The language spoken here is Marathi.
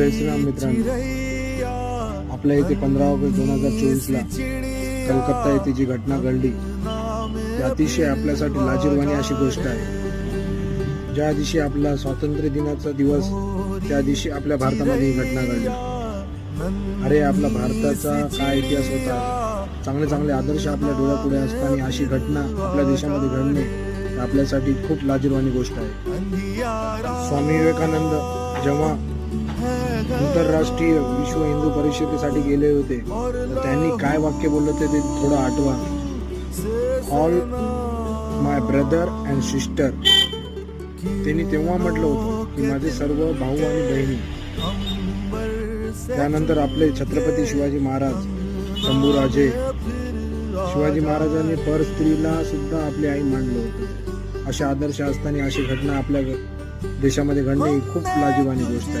जय श्रीराम मित्रांनो, आपल्या इथे 15 ऑगस्ट 2024ला कलकत्ता येथे जी घटना घडली ती अतिशय आपल्यासाठी लाजिरवाणी अशी गोष्ट आहे. ज्या दिवशी आपला स्वातंत्र्य दिनाचा दिवस त्या दिवशी आपल्या भारतामध्ये ही घटना घडली. अरे, आपला भारताचा काय इतिहास होता, चांगले चांगले आदर्श आपल्या डोळ्यापुढे असताना अशी घटना आपल्या देशामध्ये घडणे आपल्यासाठी खूप लाजिरवाणी गोष्ट आहे. स्वामी विवेकानंद जेव्हा आंतरराष्ट्रीय विश्व हिंदू परिषदेसाठी गेले होते तर त्यांनी काय वाक्य बोलले होते ते थोडं आठवा. All my brother and sister. त्यांनी तेव्हा म्हटलं होतं की माझे सर्व भाऊ आणि बहिणी. त्यानंतर आपले छत्रपती शिवाजी महाराज, शंभूराजे शिवाजी महाराजांनी पर स्त्रीला सुद्धा आपली आई मानलं होतं. अशा आदर्श असताना अशी घटना आपल्या देशामध्ये घडणे ही खूप लाजिरवाणी गोष्ट आहे.